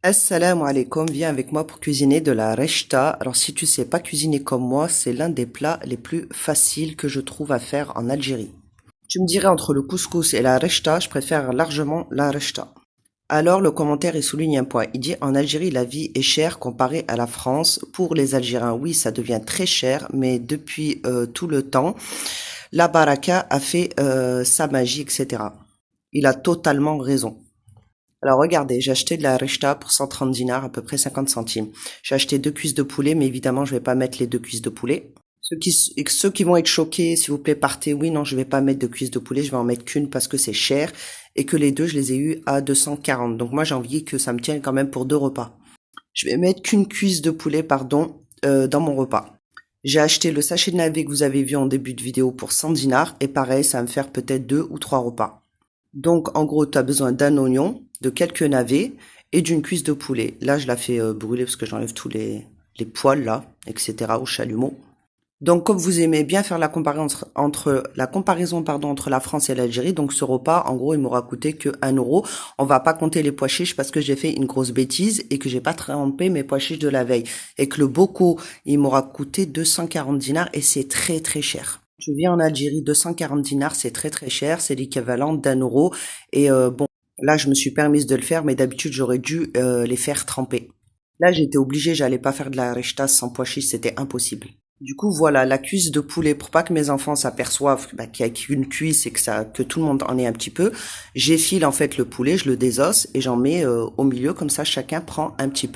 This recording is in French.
Assalamu alaikum, viens avec moi pour cuisiner de la rechta. Alors si tu sais pas cuisiner comme moi, c'est l'un des plats les plus faciles que je trouve à faire en Algérie. Tu me dirais entre le couscous et la rechta, je préfère largement la rechta. Alors le commentaire il souligne un point. Il dit en Algérie la vie est chère comparée à la France. Pour les Algériens, oui, ça devient très cher, mais depuis tout le temps, la baraka a fait sa magie, etc. Il a totalement raison. Alors regardez, j'ai acheté de la rechta pour 130 dinars, à peu près 50 centimes. J'ai acheté 2 cuisses de poulet, mais évidemment, je vais pas mettre les 2 cuisses de poulet. Ceux qui vont être choqués, s'il vous plaît, partez. Oui, non, je vais pas mettre de cuisses de poulet, je vais en mettre qu'une parce que c'est cher et que les deux, je les ai eus à 240. Donc moi, j'ai envie que ça me tienne quand même pour 2 repas. Je vais mettre qu'une cuisse de poulet, pardon, dans mon repas. J'ai acheté le sachet de navet que vous avez vu en début de vidéo pour 100 dinars et pareil, ça va me faire peut-être 2 ou 3 repas. Donc, en gros, tu as besoin d'un oignon, de quelques navets et d'une cuisse de poulet. Là, je la fais brûler parce que j'enlève tous les poils, là, etc., au chalumeau. Donc, comme vous aimez bien faire la comparaison entre la France et l'Algérie, donc ce repas, en gros, il m'aura coûté que 1 euro. On va pas compter les pois chiches parce que j'ai fait une grosse bêtise et que j'ai pas trempé mes pois chiches de la veille. Et que le bocaux, il m'aura coûté 240 dinars et c'est très très cher. Je vis en Algérie, 240 dinars, c'est très très cher, c'est l'équivalent d'1 euro. Et bon, là, je me suis permise de le faire, mais d'habitude, j'aurais dû les faire tremper. Là, j'étais obligée, j'allais pas faire de la rechta sans pois chiches, c'était impossible. Du coup, voilà, la cuisse de poulet, pour pas que mes enfants s'aperçoivent qu'il y a qu'une cuisse et que tout le monde en ait un petit peu, j'effile en fait le poulet, je le désosse et j'en mets au milieu, comme ça chacun prend un petit peu.